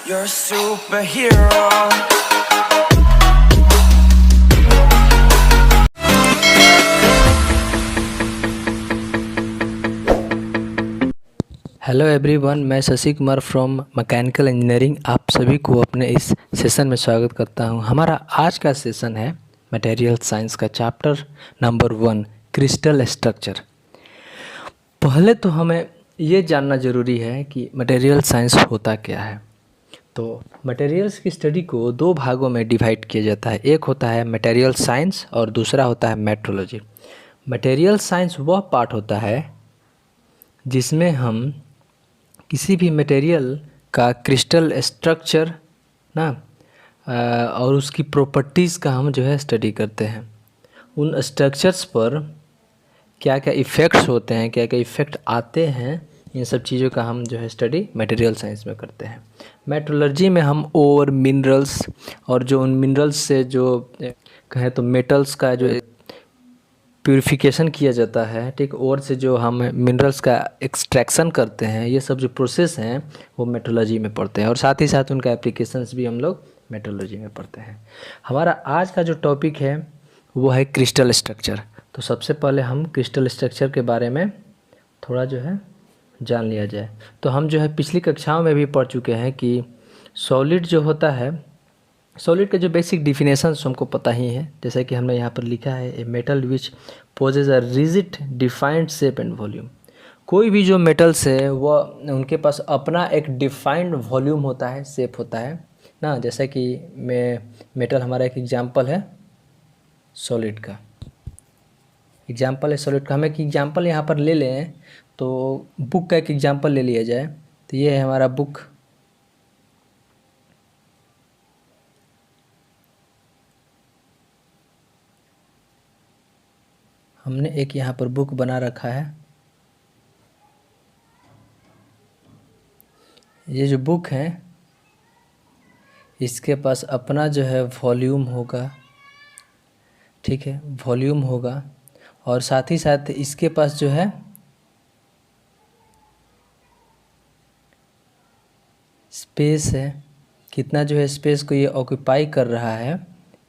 You're a superhero. Hello everyone, मैं Shashi Kumar from mechanical engineering आप सभी को अपने इस सेशन में स्वागत करता हूं। हमारा आज का सेशन है मटेरियल साइंस का चैप्टर नंबर 1 क्रिस्टल स्ट्रक्चर। पहले तो हमें ये जानना ज़रूरी है कि मटेरियल साइंस होता क्या है। तो मटेरियल्स की स्टडी को दो भागों में डिवाइड किया जाता है। एक होता है मटेरियल साइंस और दूसरा होता है मेट्रोलॉजी। मटेरियल साइंस वह पार्ट होता है जिसमें हम किसी भी मटेरियल का क्रिस्टल स्ट्रक्चर ना और उसकी प्रॉपर्टीज़ का हम जो है स्टडी करते हैं। उन स्ट्रक्चर्स पर क्या क्या इफ़ेक्ट्स होते हैं, क्या क्या इफ़ेक्ट आते हैं, इन सब चीज़ों का हम जो है स्टडी मटेरियल साइंस में करते हैं। मेट्रोलॉजी में हम ओर मिनरल्स और जो उन मिनरल्स से जो कहें तो मेटल्स का जो प्यूरिफिकेशन किया जाता है, ठीक, और से जो हम मिनरल्स का एक्सट्रैक्शन करते हैं, ये सब जो प्रोसेस हैं वो मेट्रोलॉजी में पढ़ते हैं और साथ ही साथ उनका एप्लीकेशंस भी हम लोग मेट्रोलॉजी में पढ़ते हैं। हमारा आज का जो टॉपिक है वो है क्रिस्टल स्ट्रक्चर। तो सबसे पहले हम क्रिस्टल स्ट्रक्चर के बारे में थोड़ा जो है जान लिया जाए। तो हम जो है पिछली कक्षाओं में भी पढ़ चुके हैं कि सॉलिड जो होता है, सॉलिड का जो बेसिक डिफिनेशंस हमको पता ही है। जैसे कि हमने यहाँ पर लिखा है a metal which possess a rigid defined shape and volume. कोई भी जो मेटल्स है वो उनके पास अपना एक डिफाइंड वॉल्यूम होता है, शेप होता है ना। जैसे कि मेटल हमारा एक एग्जाम्पल है सॉलिड का, एग्जाम्पल है सॉलिड का। हम एक एग्जाम्पल यहाँ पर ले लें तो बुक का एक एग्जाम्पल ले लिया जाए। तो ये है हमारा बुक। हमने एक यहाँ पर बुक बना रखा है। ये जो बुक है इसके पास अपना जो है वॉल्यूम होगा, ठीक है, वॉल्यूम होगा। और साथ ही साथ इसके पास जो है स्पेस है, कितना जो है स्पेस को ये ऑक्यूपाई कर रहा है,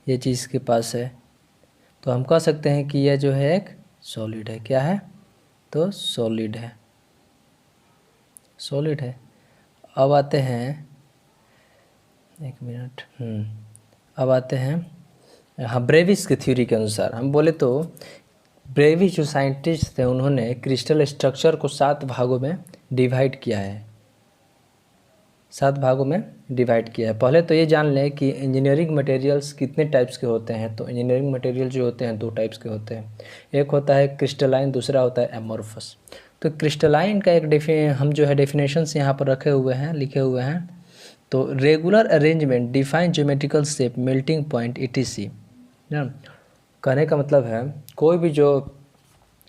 ये चीज़ इसके पास है। तो हम कह सकते हैं कि यह जो है एक सॉलिड है। क्या है? तो सॉलिड है, सॉलिड है। अब आते हैं, एक मिनट, अब आते हैं हाँ, ब्रेविस की थ्योरी के अनुसार हम बोले तो ब्रेविस जो साइंटिस्ट थे उन्होंने क्रिस्टल स्ट्रक्चर को 7 भागों में डिवाइड किया है, 7 भागों में डिवाइड किया है। पहले तो ये जान लें कि इंजीनियरिंग मटेरियल्स कितने टाइप्स के होते हैं। तो इंजीनियरिंग मटेरियल जो होते हैं 2 टाइप्स के होते हैं। एक होता है क्रिस्टलाइन, दूसरा होता है एमोर्फस। तो क्रिस्टलाइन का एक हम जो है डेफिनेशंस यहाँ पर रखे हुए हैं, लिखे हुए हैं। तो regular arrangement, define geometrical shape, melting point etc ना। कहने का मतलब है कोई भी जो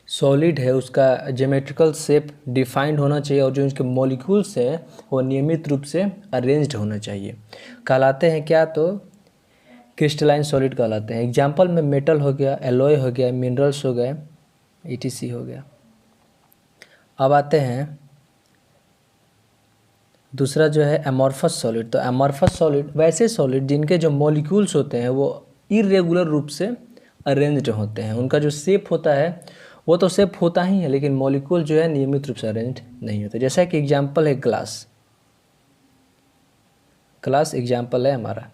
सॉलिड है उसका ज्योमेट्रिकल शेप डिफाइंड होना चाहिए और जो इसके मॉलिक्यूल्स हैं वो नियमित रूप से अरेंज्ड होना चाहिए। कहलाते हैं क्या? तो क्रिस्टलाइन सॉलिड कहलाते हैं। एग्जांपल में मेटल हो गया, एलॉय हो गया, मिनरल्स हो गए, etc हो गया। अब आते हैं दूसरा जो है एमॉर्फस सॉलिड। तो एमॉर्फस सॉलिड वैसे सॉलिड जिनके जो मॉलिक्यूल्स होते हैं वो इरेगुलर रूप से अरेंज्ड होते हैं। उनका जो शेप होता है वो तो शेप होता ही है, लेकिन मॉलिक्यूल जो है नियमित रूप से अरेंज्ड नहीं होते। जैसा कि एग्जांपल है ग्लास, ग्लास एग्जांपल है हमारा।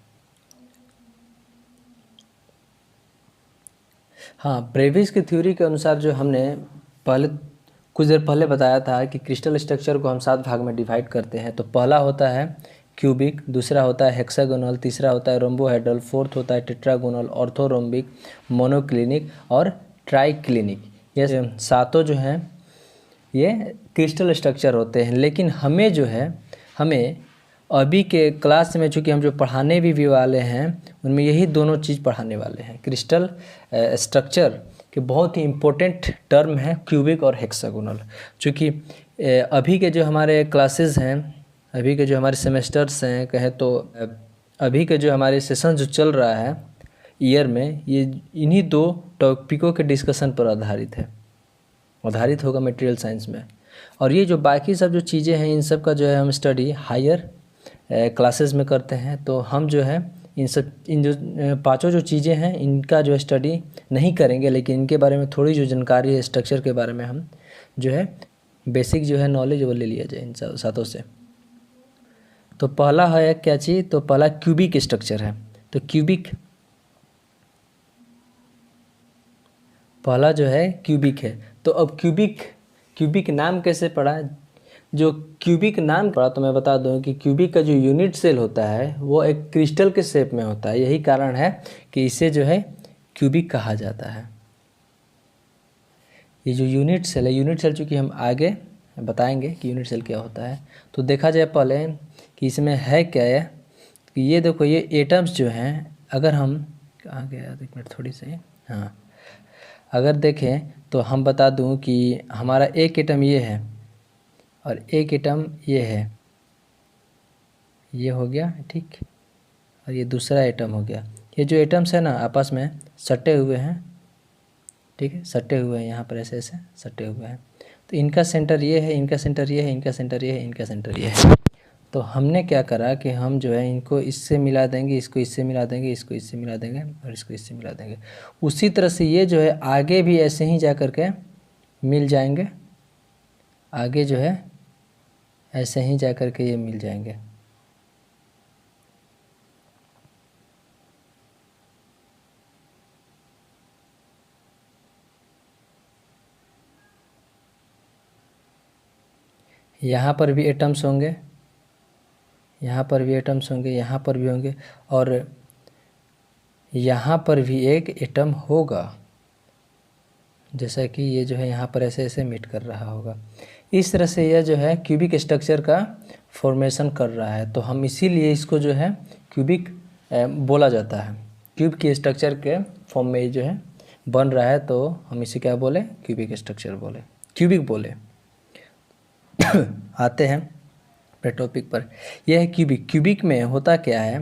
हाँ, ब्रेविस की थ्योरी के अनुसार जो हमने पहले कुछ देर पहले बताया था कि क्रिस्टल स्ट्रक्चर को हम 7 भाग में डिवाइड करते हैं। तो पहला होता है क्यूबिक, दूसरा होता है हेक्सागोनल, तीसरा होता है रोम्बोहेड्रल, फोर्थ होता है टेट्रागोनल, ऑर्थोरोम्बिक, मोनोक्लिनिक और ट्राइक्लिनिक। ये 7 जो हैं ये क्रिस्टल स्ट्रक्चर होते हैं। लेकिन हमें जो है, हमें अभी के क्लास में चूँकि हम जो पढ़ाने भी वाले हैं उनमें यही दोनों चीज़ पढ़ाने वाले हैं। क्रिस्टल स्ट्रक्चर के बहुत ही इम्पोर्टेंट टर्म है क्यूबिक और हेक्सागोनल। चूँकि अभी के जो हमारे क्लासेस हैं, अभी के जो हमारे सेमेस्टर्स हैं, कहें तो अभी के जो हमारे सेशन जो चल रहा है ईयर में, ये इन्हीं 2 टॉपिकों के डिस्कशन पर आधारित होगा मटेरियल साइंस में। और ये जो बाकी सब जो चीज़ें हैं इन सब का जो है हम स्टडी हायर क्लासेस में करते हैं, तो हम जो है इन जो पांचों जो चीज़ें हैं इनका जो स्टडी नहीं करेंगे, लेकिन इनके बारे में थोड़ी जो जानकारी है स्ट्रक्चर के बारे में हम जो है बेसिक जो है नॉलेज वो ले लिया जाए इन सातों से। तो पहला है क्या चीज़, तो पहला क्यूबिक स्ट्रक्चर है। तो पहला जो है क्यूबिक है। तो अब क्यूबिक नाम कैसे पड़ा, जो क्यूबिक नाम पड़ा तो मैं बता दूं कि क्यूबिक का जो यूनिट सेल होता है वो एक क्रिस्टल के शेप में होता है। यही कारण है कि इसे जो है क्यूबिक कहा जाता है। ये जो यूनिट सेल चूँकि हम आगे बताएंगे कि यूनिट सेल क्या होता है। तो देखा जाए पहले कि इसमें है क्या है कि ये देखो, ये एटम्स जो हैं, अगर हम कहाँ गया, एक मिनट थोड़ी सी, हाँ, अगर देखें तो हम बता दूं कि हमारा एक एटम ये है और एक एटम ये है, ये हो गया ठीक, और ये दूसरा एटम हो गया। ये जो एटम्स है ना आपस में सटे हुए हैं, ठीक है, सटे हुए हैं, यहाँ पर ऐसे ऐसे सटे हुए हैं। तो इनका सेंटर ये है, इनका सेंटर ये है, इनका सेंटर ये है, इनका सेंटर ये है। तो हमने क्या करा कि हम जो है इनको इससे मिला देंगे, इसको इससे मिला देंगे, इसको इससे मिला देंगे और इसको इससे मिला देंगे। उसी तरह से ये जो है आगे भी ऐसे ही जा कर के मिल जाएंगे, आगे जो है ऐसे ही जा कर के ये मिल जाएंगे। यहाँ पर भी एटम्स होंगे, यहाँ पर भी एटम्स होंगे, यहाँ पर भी होंगे, और यहाँ पर भी एक एटम होगा, जैसा कि ये जो है यहाँ पर ऐसे ऐसे मीट कर रहा होगा। इस तरह से यह जो है क्यूबिक स्ट्रक्चर का फॉर्मेशन कर रहा है। तो हम इसीलिए इसको जो है क्यूबिक बोला जाता है। क्यूब के स्ट्रक्चर के फॉर्म में जो है बन रहा है, तो हम इसे क्या बोले, क्यूबिक स्ट्रक्चर बोले, क्यूबिक बोले। आते हैं अपने टॉपिक पर। यह है क्यूबिक में होता क्या है,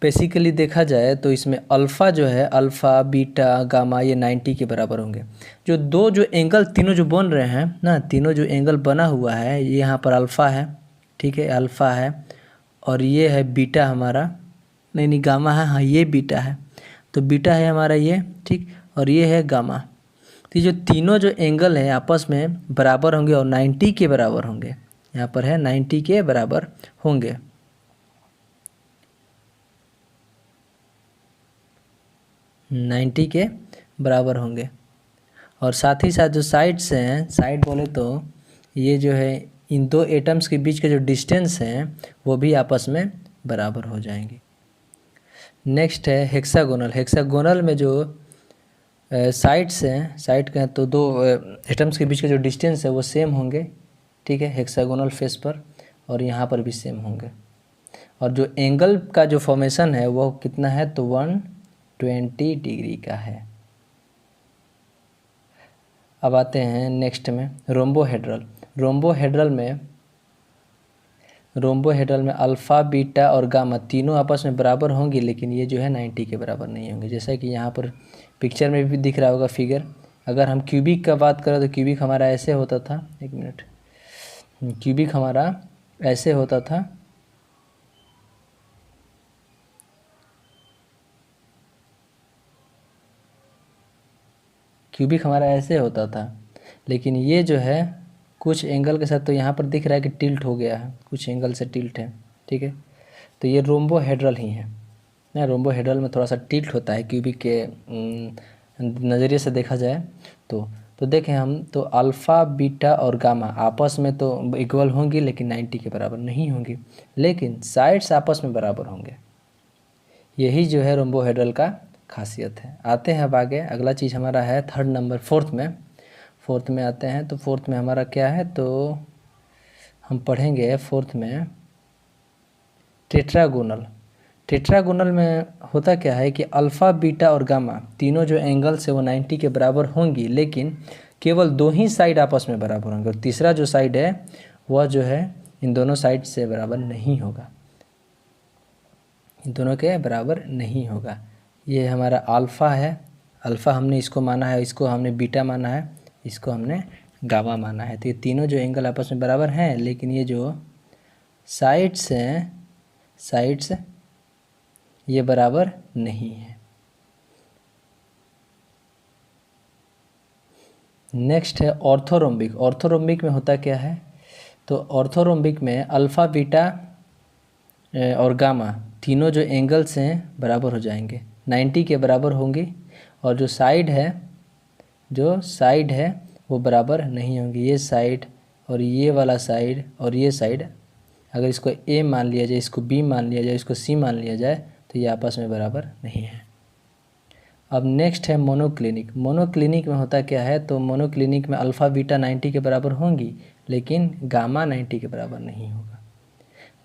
बेसिकली देखा जाए तो इसमें अल्फ़ा जो है, अल्फ़ा बीटा गामा, ये 90 के बराबर होंगे। जो एंगल तीनों जो बन रहे हैं ना, तीनों जो एंगल बना हुआ है, ये यहाँ पर अल्फ़ा है, ठीक है, अल्फ़ा है, और ये है बीटा हमारा, नहीं गामा है, हाँ ये बीटा है, तो बीटा है हमारा ये, ठीक, और ये है गामा। तो ये जो तीनों जो एंगल है आपस में बराबर होंगे और 90 के बराबर होंगे। यहाँ पर है 90 के बराबर होंगे। नाइन्टी के बराबर होंगे। और साथ ही साथ जो साइड्स हैं, साइड बोले तो ये जो है इन दो एटम्स के बीच के जो डिस्टेंस हैं वो भी आपस में बराबर हो जाएंगे। नेक्स्ट है हेक्सागोनल। हेक्सागोनल में जो साइड्स हैं, साइड का तो दो एटम्स के बीच के जो डिस्टेंस है वो सेम होंगे, ठीक है, हेक्सागोनल फेस पर, और यहाँ पर भी सेम होंगे। और जो एंगल का जो फॉर्मेशन है वो कितना है, तो 120 डिग्री का है। अब आते हैं नेक्स्ट में रोम्बोहेड्रल। रोम्बोहेड्रल में अल्फ़ा बीटा और गामा तीनों आपस में बराबर होंगी, लेकिन ये जो है 90 के बराबर नहीं होंगे। जैसा कि यहाँ पर पिक्चर में भी दिख रहा होगा फिगर। अगर हम क्यूबिक का बात करें तो क्यूबिक हमारा ऐसे होता था, एक मिनट, क्यूबिक हमारा ऐसे होता था, क्यूबिक हमारा ऐसे होता था, लेकिन ये जो है कुछ एंगल के साथ, तो यहाँ पर दिख रहा है कि टिल्ट हो गया है, कुछ एंगल से टिल्ट है, ठीक है। तो ये रोम्बोहेड्रल ही है ना, रोम्बोहेड्रल में थोड़ा सा टिल्ट होता है क्यूबिक के नज़रिए से देखा जाए तो देखें हम, तो अल्फ़ा बीटा और गामा आपस में तो इक्वल होंगी, लेकिन 90 के बराबर नहीं होंगी, लेकिन साइड्स आपस में बराबर होंगे। यही जो है रोम्बोहेड्रल का खासियत है। आते हैं अब आगे, अगला चीज़ हमारा है थर्ड नंबर, फोर्थ में आते हैं। तो फोर्थ में हमारा क्या है, तो हम पढ़ेंगे फोर्थ में टेट्रागोनल में होता क्या है कि अल्फ़ा बीटा और गामा तीनों जो एंगल्स है वो 90 के बराबर होंगी, लेकिन केवल दो ही साइड आपस में बराबर होंगे, और तीसरा जो साइड है वह जो है इन दोनों साइड से बराबर नहीं होगा, इन दोनों के बराबर नहीं होगा। ये हमारा अल्फ़ा है, अल्फ़ा हमने इसको माना है, इसको हमने बीटा माना है, इसको हमने गामा माना है। तो ये तीनों जो एंगल आपस में बराबर हैं, लेकिन ये जो साइड्स हैं साइड्स ये बराबर नहीं है। नेक्स्ट है ऑर्थोरोम्बिक। ऑर्थोरोम्बिक में होता क्या है, तो ऑर्थोरोम्बिक में अल्फ़ा बीटा और गामा तीनों जो एंगल्स हैं बराबर हो जाएंगे, 90 के बराबर होंगे, और जो साइड है वो बराबर नहीं होंगी। ये साइड और ये वाला साइड और ये साइड, अगर इसको ए मान लिया जाए, इसको बी मान लिया जाए, इसको सी मान लिया जाए, तो ये आपस में बराबर नहीं है। अब नेक्स्ट है मोनोक्लिनिक। मोनोक्लिनिक में होता क्या है, तो मोनोक्लिनिक में अल्फ़ा बीटा 90 के बराबर होंगी, लेकिन गामा 90 के बराबर नहीं होगा।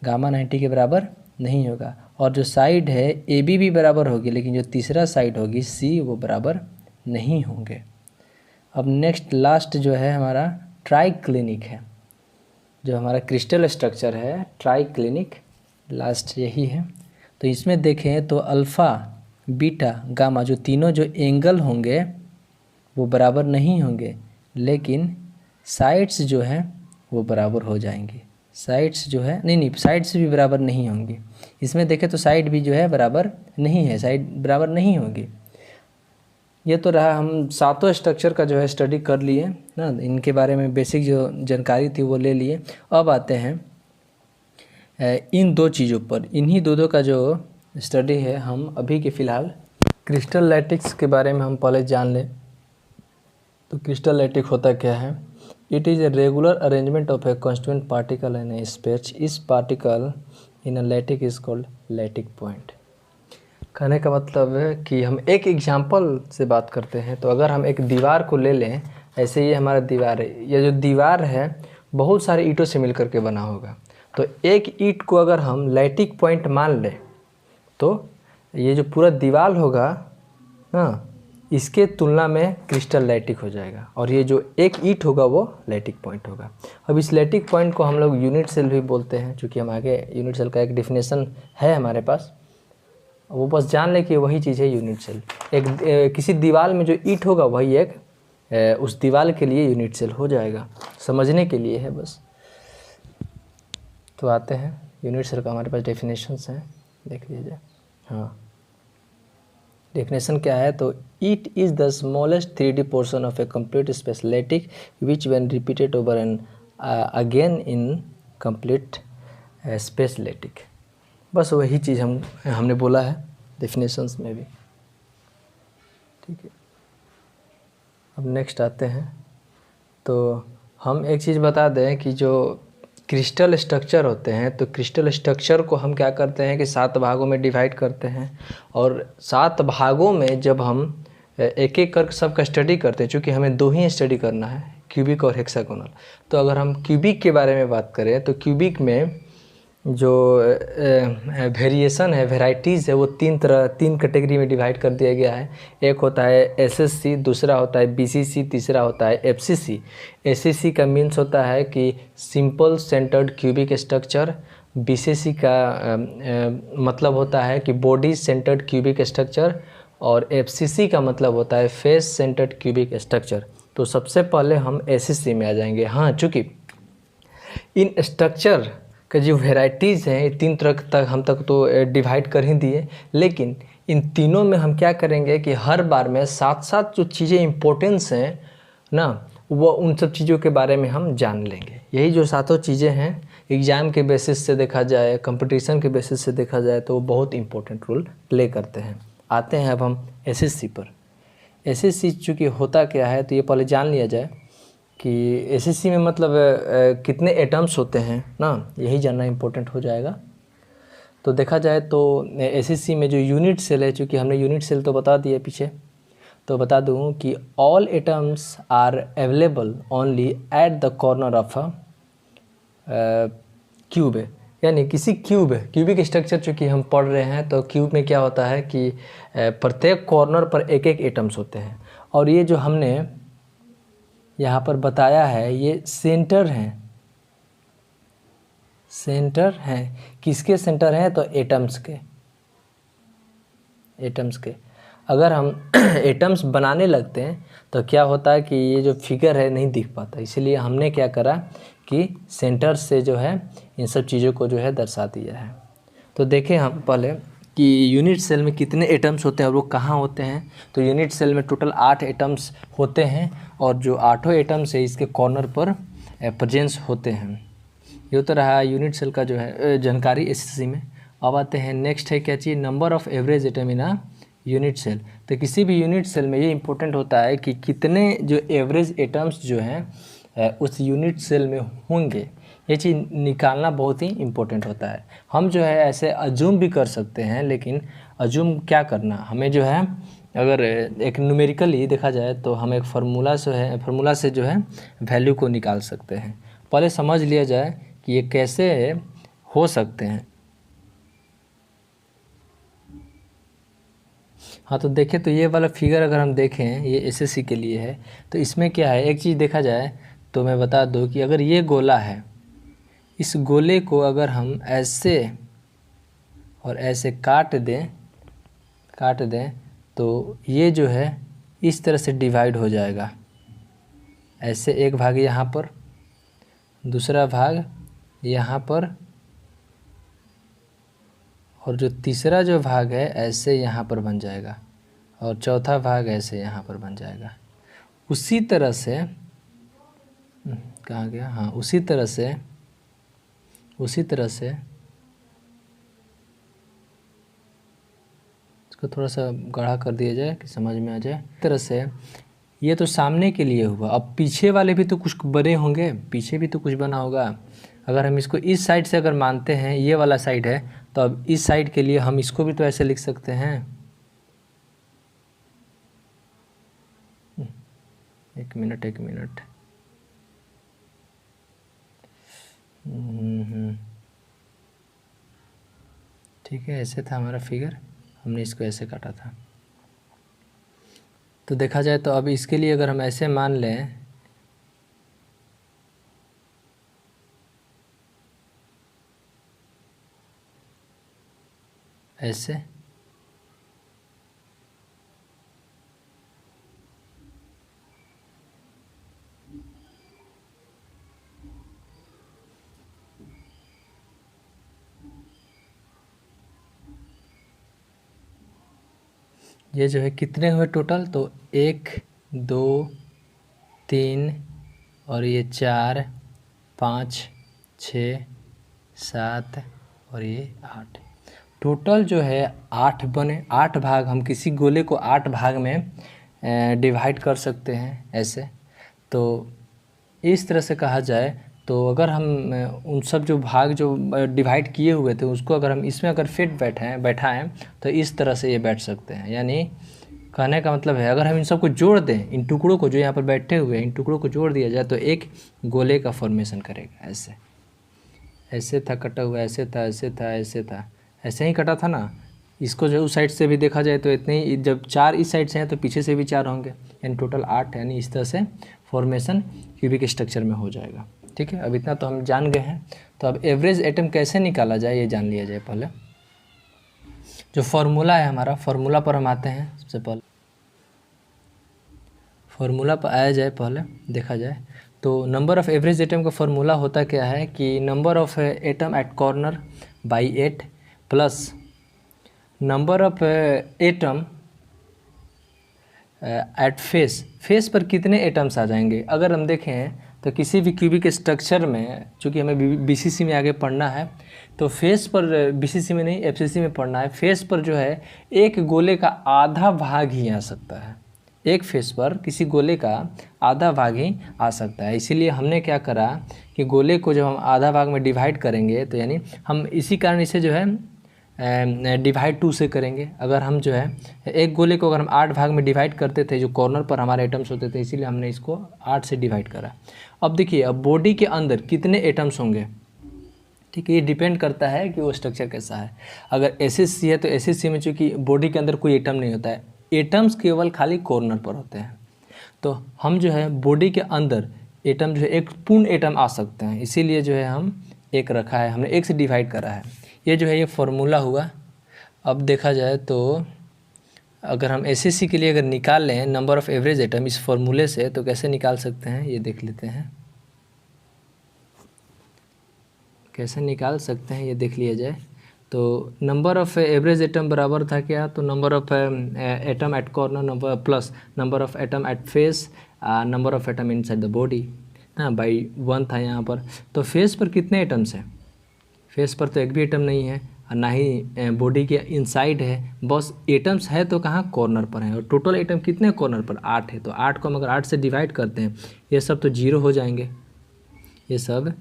गामा 90 के बराबर नहीं होगा। और जो साइड है ए बी भी बराबर होगी, लेकिन जो तीसरा साइड होगी सी, वो बराबर नहीं होंगे। अब नेक्स्ट लास्ट जो है हमारा ट्राइक्लिनिक है। जो हमारा क्रिस्टल स्ट्रक्चर है ट्राइक्लिनिक, लास्ट यही है। तो इसमें देखें तो अल्फ़ा बीटा गामा जो तीनों जो एंगल होंगे वो बराबर नहीं होंगे, लेकिन साइड्स जो हैं वो बराबर हो जाएंगी। साइड्स जो है नहीं साइड्स भी बराबर नहीं होंगी। इसमें देखें तो साइड भी जो है बराबर नहीं है, साइड बराबर नहीं होगी। ये तो रहा, हम सातों स्ट्रक्चर का जो है स्टडी कर लिए ना, इनके बारे में बेसिक जो जानकारी थी वो ले लिए। अब आते हैं इन दो चीज़ों पर, इन्हीं दो का जो स्टडी है हम अभी के फ़िलहाल क्रिस्टल लैटिक्स के बारे में हम पहले जान लें। तो क्रिस्टल लैटिक होता क्या है, it is a regular arrangement of a constituent particle in a space. इस particle in a lattice is called lattice point. कहने का मतलब है कि हम एक एग्जांपल से बात करते हैं। तो अगर हम एक दीवार को ले लें, ऐसे ये हमारा दीवार है, ये जो दीवार है बहुत सारे ईंटों से मिलकर के बना होगा। तो एक ईंट को अगर हम लैटिक पॉइंट मान लें, तो ये जो पूरा दीवार होगा ना, इसके तुलना में क्रिस्टल लैटिक हो जाएगा, और ये जो एक ईंट होगा वो लैटिक पॉइंट होगा। अब इस लैटिक पॉइंट को हम लोग यूनिट सेल भी बोलते हैं, क्योंकि हम आगे यूनिट सेल का एक डिफिनेशन है हमारे पास, वो बस जान लें कि वही चीज़ है यूनिट सेल। किसी दीवार में जो ईंट होगा वही एक उस दीवार के लिए यूनिट सेल हो जाएगा, समझने के लिए है बस। तो आते हैं यूनिट सेल का हमारे पास डेफिनेशंस हैं, देख लीजिए। हाँ, डेफिनेशन क्या है, तो it is the smallest 3D portion of A complete space lattice which when repeated over and again in complete space lattice. बस वही चीज़ हमने बोला है डेफिनेशंस में भी, ठीक है। अब नेक्स्ट आते हैं, तो हम एक चीज़ बता दें कि जो क्रिस्टल स्ट्रक्चर होते हैं, तो क्रिस्टल स्ट्रक्चर को हम क्या करते हैं कि 7 भागों में डिवाइड करते हैं, और 7 भागों में जब हम एक एक कर सबका स्टडी करते हैं, चूँकि हमें 2 ही स्टडी करना है, क्यूबिक और हेक्सागोनल। तो अगर हम क्यूबिक के बारे में बात करें, तो क्यूबिक में जो वेरिएशन है, वेराइटीज़ है, वो 3 कैटेगरी में डिवाइड कर दिया गया है। एक होता है एसएससी, दूसरा होता है बीसीसी, तीसरा होता है एफसीसी। एसएससी का मीन्स होता है कि simple centred cubic structure. BCC का मतलब होता है कि बॉडी सेंटर्ड क्यूबिक स्ट्रक्चर, और एफसीसी का मतलब होता है फेस सेंटर्ड क्यूबिक स्ट्रक्चर। तो सबसे पहले हम एसएससी में आ जाएंगे। हाँ, चूँकि इन स्ट्रक्चर का जो वेराइटीज़ हैं 3 तरह तक हम तक तो डिवाइड कर ही दिए, लेकिन इन तीनों में हम क्या करेंगे कि हर बार में साथ जो चीज़ें इम्पोर्टेंस हैं ना, वो उन सब चीज़ों के बारे में हम जान लेंगे। यही जो 7 चीज़ें हैं, एग्ज़ाम के बेसिस से देखा जाए, कंपटीशन के बेसिस से देखा जाए, तो वो बहुत इंपॉर्टेंट रोल प्ले करते हैं। आते हैं अब हम एसएससी पर। एसएससी चूँकि होता क्या है, तो ये पहले जान लिया जाए कि एसएससी में मतलब कितने एटम्स होते हैं ना, यही जानना इम्पोर्टेंट हो जाएगा। तो देखा जाए तो एसएससी में जो यूनिट सेल है, चूँकि हमने यूनिट सेल तो बता दिया पीछे, तो बता दूँ कि all atoms are available only at the corner of a cube है, यानी किसी क्यूबिक स्ट्रक्चर चूँकि हम पढ़ रहे हैं, तो क्यूब में क्या होता है कि प्रत्येक कॉर्नर पर एक एटम्स होते हैं, और ये जो हमने यहाँ पर बताया है ये सेंटर हैं। किसके सेंटर हैं, तो एटम्स के। अगर हम एटम्स बनाने लगते हैं तो क्या होता है कि ये जो फिगर है नहीं दिख पाता, इसीलिए हमने क्या करा कि सेंटर से जो है इन सब चीज़ों को जो है दर्शा दिया है। तो देखें हम पहले कि यूनिट सेल में कितने एटम्स होते हैं और वो कहाँ होते हैं। तो यूनिट सेल में टोटल 8 एटम्स होते हैं और जो 8 एटम्स है इसके कॉर्नर पर प्रेजेंस होते हैं। ये तो रहा यूनिट सेल का जो है जानकारी एसएससी में। अब आते हैं नेक्स्ट है क्या चीज़, number of average atom in a unit cell. तो किसी भी यूनिट सेल में ये इंपॉर्टेंट होता है कि कितने जो एवरेज एटम्स जो हैं उस यूनिट सेल में होंगे, ये चीज़ निकालना बहुत ही इम्पोर्टेंट होता है। हम जो है ऐसे अज्यूम भी कर सकते हैं, लेकिन अज्यूम क्या करना, हमें जो है अगर एक न्यूमेरिकली देखा जाए तो हम एक फार्मूला से जो है वैल्यू को निकाल सकते हैं। पहले समझ लिया जाए कि ये कैसे हो सकते हैं। हाँ, तो देखें तो ये वाला फिगर अगर हम देखें ये एसएससी के लिए है। तो इसमें क्या है, एक चीज़ देखा जाए तो मैं बता दूं कि अगर ये गोला है, इस गोले को अगर हम ऐसे और ऐसे काट दें तो ये जो है इस तरह से डिवाइड हो जाएगा। ऐसे एक भाग यहाँ पर, दूसरा भाग यहाँ पर, और जो तीसरा जो भाग है ऐसे यहाँ पर बन जाएगा, और चौथा भाग ऐसे यहाँ पर बन जाएगा। उसी तरह से कहाँ गया, हाँ, उसी तरह से इसको थोड़ा सा गाढ़ा कर दिया जाए कि समझ में आ जाए। इस तरह से ये तो सामने के लिए हुआ, अब पीछे वाले भी तो कुछ बने होंगे, पीछे भी तो कुछ बना होगा। अगर हम इसको इस साइड से अगर मानते हैं, ये वाला साइड है, तो अब इस साइड के लिए हम इसको भी तो ऐसे लिख सकते हैं। एक मिनट ठीक है, ऐसे था हमारा फिगर, हमने इसको ऐसे काटा था। तो देखा जाए तो अब इसके लिए अगर हम ऐसे मान लें, ऐसे, ये जो है कितने हुए टोटल, तो 1 2 3 और ये 4 5 6 7 और ये 8, टोटल जो है 8 बने। 8 भाग, हम किसी गोले को 8 भाग में डिवाइड कर सकते हैं ऐसे। तो इस तरह से कहा जाए तो अगर हम उन सब जो भाग जो डिवाइड किए हुए थे उसको अगर हम इसमें अगर फिट बैठाएं तो इस तरह से ये बैठ सकते हैं। यानी कहने का मतलब है, अगर हम इन सबको जोड़ दें, इन टुकड़ों को जो यहाँ पर बैठे हुए हैं, इन टुकड़ों को जोड़ दिया जाए तो एक गोले का फॉर्मेशन करेगा। ऐसे था कटा हुआ, ऐसे ही कटा था ना। इसको जो उस साइड से भी देखा जाए तो इतने ही, जब 4 इस साइड से हैं तो पीछे से भी 4 होंगे, यानी टोटल 8, यानी इस तरह से फॉर्मेशन क्यूबिक स्ट्रक्चर में हो जाएगा। ठीक है, अब इतना तो हम जान गए हैं। तो अब एवरेज एटम कैसे निकाला जाए ये जान लिया जाए। पहले जो फार्मूला है हमारा, फार्मूला पर हम आते हैं। सबसे पहले फार्मूला पर आया जाए, पहले देखा जाए तो नंबर ऑफ़ एवरेज एटम का फार्मूला होता क्या है कि number of atom at corner by 8 plus number of atom at face पर कितने एटम्स आ जाएंगे। अगर हम देखें तो किसी भी क्यूबिक स्ट्रक्चर में, चूँकि हमें बीसीसी में आगे पढ़ना है, तो फेस पर, बीसीसी में नहीं एफसीसी में पढ़ना है, फेस पर जो है एक गोले का आधा भाग ही आ सकता है। एक फेस पर किसी गोले का आधा भाग ही आ सकता है। इसीलिए हमने क्या करा कि गोले को जब हम आधा भाग में डिवाइड करेंगे तो यानी हम इसी कारण इसे जो है डिवाइड 2 से करेंगे। अगर हम जो है एक गोले को अगर हम 8 भाग में डिवाइड करते थे, जो कॉर्नर पर हमारे एटम्स होते थे, इसीलिए हमने इसको 8 से डिवाइड करा। अब देखिए, अब बॉडी के अंदर कितने एटम्स होंगे, ठीक है, ये डिपेंड करता है कि वो स्ट्रक्चर कैसा है। अगर एसएससी है तो एसएससी में चूँकि बॉडी के अंदर कोई एटम नहीं होता है, एटम्स केवल खाली कॉर्नर पर होते हैं। तो हम जो है बॉडी के अंदर एटम जो है एक पूर्ण एटम आ सकते हैं, इसीलिए जो है हम एक रखा है, हमने एक से डिवाइड करा है। ये जो है ये फार्मूला हुआ। अब देखा जाए तो अगर हम एसएससी के लिए अगर निकाल लें नंबर ऑफ़ एवरेज एटम इस फार्मूले से, तो कैसे निकाल सकते हैं ये देख लेते हैं। कैसे निकाल सकते हैं ये देख लिया जाए। तो नंबर ऑफ़ एवरेज एटम बराबर था क्या, तो number of atom at corner number plus number of atom at face number of atom inside the body ना, बाई 1 था यहाँ पर। तो फेस पर कितने एटम्स हैं, फेस पर तो एक भी एटम नहीं है और ना ही बॉडी के इनसाइड है, बस एटम्स है तो कहाँ, कॉर्नर पर है। और टोटल एटम कितने कॉर्नर पर, 8 है। तो 8 को हम अगर 8 से डिवाइड करते हैं, ये सब तो 0 हो जाएंगे, ये सब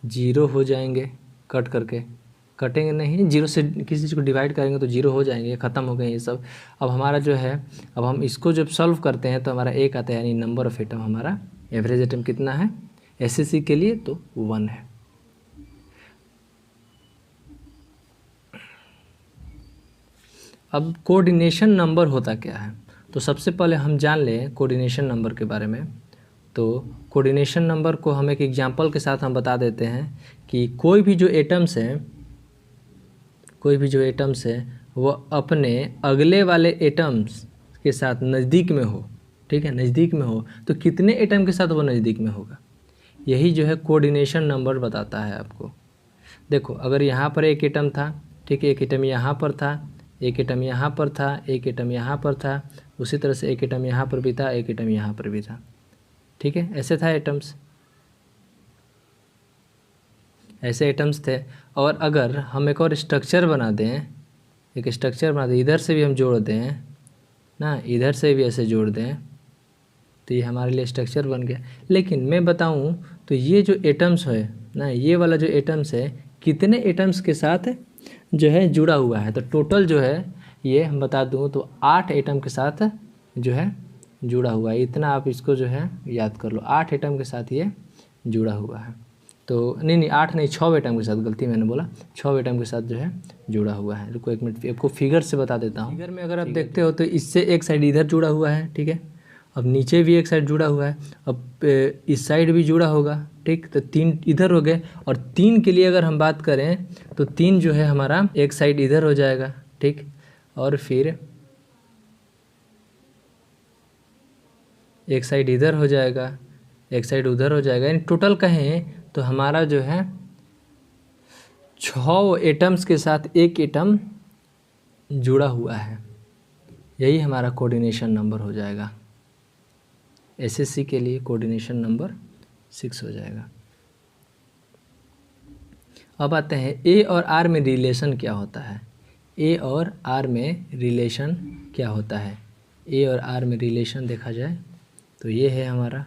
0 हो जाएंगे कट करके, कटेंगे नहीं, 0 से किसी चीज़ को डिवाइड करेंगे तो 0 हो जाएंगे, ख़त्म हो गए ये सब। अब हमारा जो है, अब हम इसको जब सॉल्व करते हैं तो हमारा 1 आता है, यानी नंबर ऑफ़ एटम हमारा एवरेज एटम कितना है एसएससी के लिए, तो 1 है। अब कोऑर्डिनेशन नंबर होता क्या है, तो सबसे पहले हम जान लें कोऑर्डिनेशन नंबर के बारे में। तो कोऑर्डिनेशन नंबर को हम एक एग्जांपल के साथ हम बता देते हैं कि कोई भी जो एटम्स है वो अपने अगले वाले एटम्स के साथ नज़दीक में हो, ठीक है, नज़दीक में हो, तो कितने एटम के साथ वो नज़दीक में होगा, यही जो है कोऑर्डिनेशन नंबर बताता है आपको। देखो अगर यहाँ पर एक एटम था, ठीक है, एक एटम यहाँ पर था, एक एटम यहाँ पर था, एक एटम यहाँ पर था, उसी तरह से एक एटम यहाँ पर भी था, एक एटम यहाँ पर भी था, ठीक है, ऐसे था एटम्स, ऐसे एटम्स थे। और अगर हम एक और स्ट्रक्चर बना दें, एक स्ट्रक्चर बना दें, इधर से भी हम जोड़ दें ना, इधर से भी ऐसे जोड़ दें, तो ये हमारे लिए स्ट्रक्चर बन गया। लेकिन मैं बताऊं तो ये जो एटम्स है ना, ये वाला जो एटम्स है कितने एटम्स के साथ जो है जुड़ा हुआ है, तो टोटल जो है ये हम बता दूं तो 8 एटम के साथ जो है जुड़ा हुआ है। इतना आप इसको जो है याद कर लो, 8 एटम के साथ ये जुड़ा हुआ है। तो नहीं 8 नहीं 6 एटम के साथ, गलती मैंने बोला, 6 एटम के साथ जो है जुड़ा हुआ है। रुको 1 मिनट आपको फिगर से बता देता हूँ। फिगर में अगर आप देखते हो तो इससे एक साइड इधर जुड़ा हुआ है, ठीक है, अब नीचे भी एक साइड जुड़ा हुआ है, अब इस साइड भी जुड़ा होगा, ठीक, तो 3 इधर हो गए। और 3 के लिए अगर हम बात करें तो 3 जो है हमारा एक साइड इधर हो जाएगा, ठीक, और फिर एक साइड इधर हो जाएगा, एक साइड उधर हो जाएगा, यानी टोटल कहें तो हमारा जो है 6 एटम्स के साथ एक एटम जुड़ा हुआ है, यही हमारा कोऑर्डिनेशन नंबर हो जाएगा। एसएससी के लिए कोऑर्डिनेशन नंबर 6 हो जाएगा। अब आते हैं ए और आर में रिलेशन क्या होता है। ए और आर में रिलेशन क्या होता है, ए और आर में रिलेशन देखा जाए तो ये है हमारा,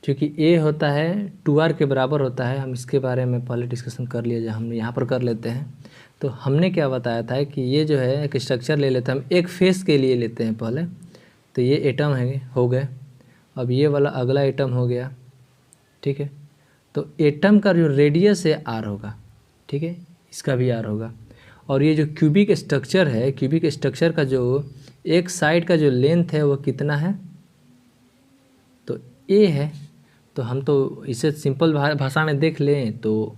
क्योंकि ए होता है 2r के बराबर होता है, हम इसके बारे में पहले डिस्कशन कर लिया, जो हम यहाँ पर कर लेते हैं। तो हमने क्या बताया था कि ये जो है एक स्ट्रक्चर ले लेते हैं, हम एक फेस के लिए लेते हैं पहले, तो ये एटम है हो गए, अब ये वाला अगला एटम हो गया, ठीक है, तो एटम का जो रेडियस है r होगा, ठीक है, इसका भी r होगा। और ये जो क्यूबिक स्ट्रक्चर है, क्यूबिक स्ट्रक्चर का जो एक साइड का जो लेंथ है वो कितना है, तो a है। तो हम तो इसे सिंपल भाषा में देख लें तो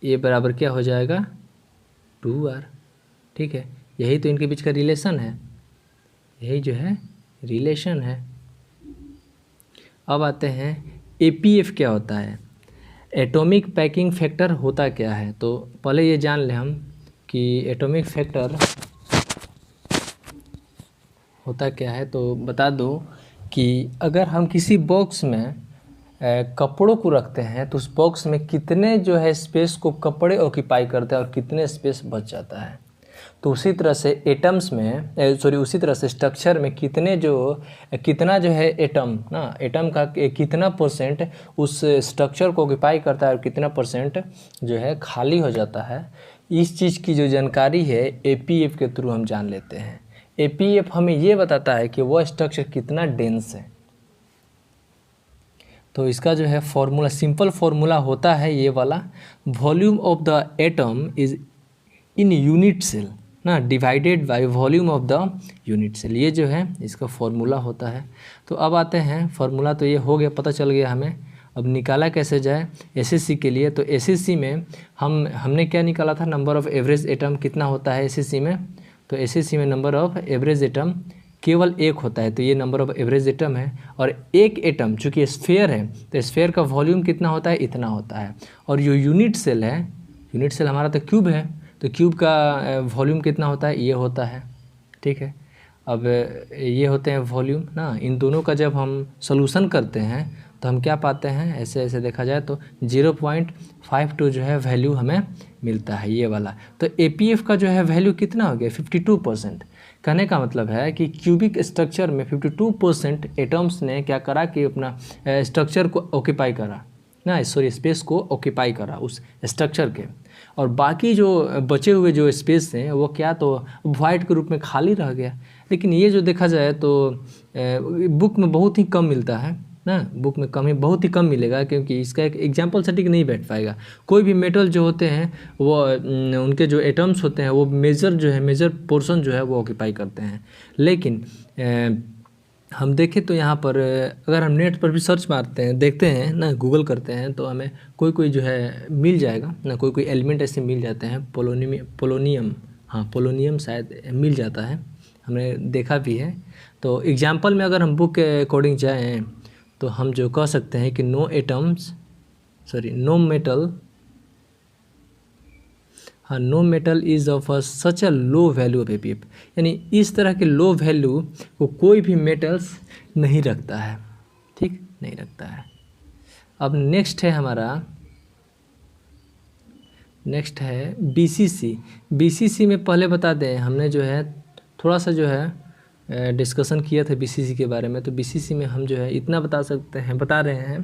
a बराबर क्या हो जाएगा 2r, ठीक है, यही तो इनके बीच का रिलेशन है, यही जो है रिलेशन है। अब आते हैं APF क्या होता है, एटॉमिक पैकिंग फैक्टर होता क्या है। तो पहले ये जान लें हम कि एटॉमिक फैक्टर होता क्या है। तो बता दूं कि अगर हम किसी बॉक्स में कपड़ों को रखते हैं तो उस बॉक्स में कितने जो है स्पेस को कपड़े ऑक्यूपाई करते हैं और कितने स्पेस बच जाता है। तो उसी तरह से एटम्स में उसी तरह से स्ट्रक्चर में कितना जो है एटम ना, एटम का कितना परसेंट उस स्ट्रक्चर को ऑक्यूपाई करता है और कितना परसेंट जो है खाली हो जाता है, इस चीज़ की जो जानकारी है APF के थ्रू हम जान लेते हैं। APF हमें ये बताता है कि वह स्ट्रक्चर कितना डेंस है। तो इसका जो है फॉर्मूला, सिंपल फॉर्मूला होता है ये वाला, volume of the atom is in unit cell ना divided by volume of the unit cell, ये जो है इसका फॉर्मूला होता है। तो अब आते हैं, फॉर्मूला तो ये हो गया, पता चल गया हमें। अब निकाला कैसे जाए एसएससी के लिए, तो एसएससी में हमने क्या निकाला था, नंबर ऑफ़ एवरेज एटम कितना होता है एसएससी में। तो एसएससी में नंबर ऑफ़ एवरेज एटम केवल 1 होता है, तो ये नंबर ऑफ़ एवरेज एटम है। और एक एटम चूँकि स्फेयर है तो स्फेयर का वॉल्यूम कितना होता है, इतना होता है। और जो यूनिट सेल है, यूनिट सेल हमारा तो क्यूब है, तो क्यूब का वॉल्यूम कितना होता है, ये होता है, ठीक है। अब ये होते हैं वॉल्यूम ना, इन दोनों का जब हम सोल्यूशन करते हैं तो हम क्या पाते हैं, ऐसे ऐसे देखा जाए तो 0.52 जो है वैल्यू हमें मिलता है, ये वाला। तो APF का जो है वैल्यू कितना हो गया, 52%। कहने का मतलब है कि क्यूबिक स्ट्रक्चर में 52% एटम्स ने क्या करा कि अपना स्ट्रक्चर को ऑक्यूपाई करा ना, सॉरी स्पेस को ऑक्यूपाई करा उस स्ट्रक्चर के, और बाकी जो बचे हुए जो स्पेस हैं वो क्या, तो वाइड के रूप में खाली रह गया। लेकिन ये जो देखा जाए तो बुक में बहुत ही कम मिलता है ना, बुक में बहुत ही कम मिलेगा, क्योंकि इसका एक एग्जाम्पल सटीक नहीं बैठ पाएगा। कोई भी मेटल जो होते हैं वो उनके जो एटम्स होते हैं वो मेजर पोर्शन जो है वो ऑक्यूपाई करते हैं। लेकिन हम देखें तो यहाँ पर अगर हम नेट पर भी सर्च मारते हैं, देखते हैं ना, गूगल करते हैं, तो हमें कोई जो है मिल जाएगा ना, कोई एलिमेंट ऐसे मिल जाते हैं, पोलोनियम, हाँ पोलोनियम शायद मिल जाता है, हमने देखा भी है। तो एग्जाम्पल में अगर हम बुक के अकॉर्डिंग जाएँ तो हम जो कह सकते हैं कि no metal is of such a low value of APF, यानी इस तरह के लो वैल्यू को कोई भी मेटल्स नहीं रखता है, ठीक, नहीं रखता है। अब नेक्स्ट है BCC में पहले बता दें, हमने जो है थोड़ा सा जो है डिस्कशन किया था BCC के बारे में। तो BCC में हम जो है इतना बता रहे हैं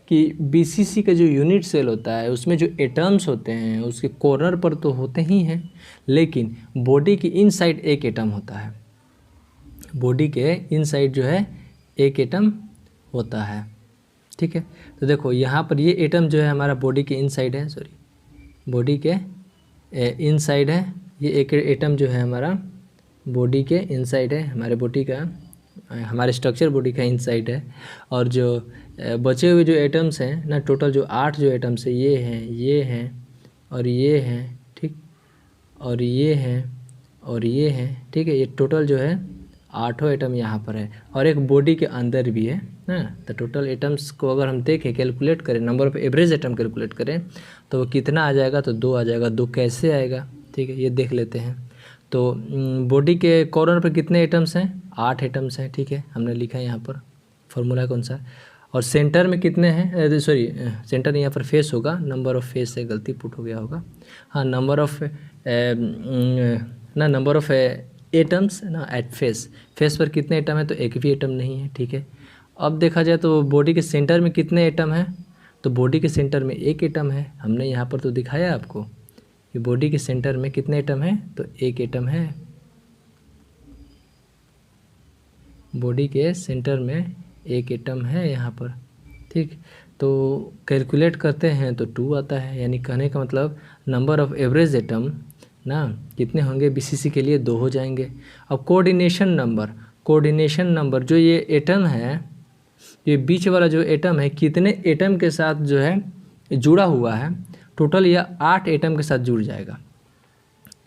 कि BCC का जो यूनिट सेल होता है उसमें जो एटम्स होते हैं उसके कॉर्नर पर तो होते ही हैं, लेकिन बॉडी के इनसाइड एक एटम होता है, बॉडी के इनसाइड जो है एक एटम होता है, ठीक है। तो देखो यहाँ पर ये एटम जो है हमारा बॉडी के इनसाइड है, बॉडी के इनसाइड है, ये एक एटम जो है हमारा बॉडी के इनसाइड है, हमारे स्ट्रक्चर बॉडी का इनसाइड है। और जो बचे हुए जो एटम्स हैं ना, टोटल जो 8 जो एटम्स है, ये हैं और ये हैं, ठीक, और ये हैं, ठीक है। ये टोटल जो है 8 एटम यहाँ पर है, और एक बॉडी के अंदर भी है ना। तो टोटल एटम्स को अगर हम देखें, कैलकुलेट करें, number of average atom calculate करें तो वो कितना आ जाएगा, तो 2 आ जाएगा। 2 कैसे आएगा, ठीक है, ये देख लेते हैं। तो बॉडी के कॉर्नर पर कितने एटम्स हैं, 8 एटम्स हैं, ठीक है, हमने लिखा है यहाँ पर, फार्मूला कौन सा। और सेंटर में कितने हैं, सेंटर यहाँ पर फेस होगा, नंबर ऑफ फेस से गलती पुट हो गया होगा, हाँ, नंबर ऑफ एटम्स ना एट फेस पर कितने एटम है, तो एक भी एटम नहीं है, ठीक है। अब देखा जाए तो बॉडी के सेंटर में कितने एटम हैं, तो बॉडी के सेंटर में एक एटम है, हमने यहाँ पर तो दिखाया आपको कि बॉडी के सेंटर में कितने एटम हैं, तो एक एटम है, बॉडी के सेंटर में एक एटम है यहाँ पर, ठीक। तो कैलकुलेट करते हैं तो 2 आता है, यानी कहने का मतलब नंबर ऑफ एवरेज एटम ना कितने होंगे, BCC के लिए 2 हो जाएंगे। अब कोऑर्डिनेशन नंबर जो ये एटम है, ये बीच वाला जो एटम है, कितने एटम के साथ जो है जुड़ा हुआ है, टोटल यह 8 एटम के साथ जुड़ जाएगा,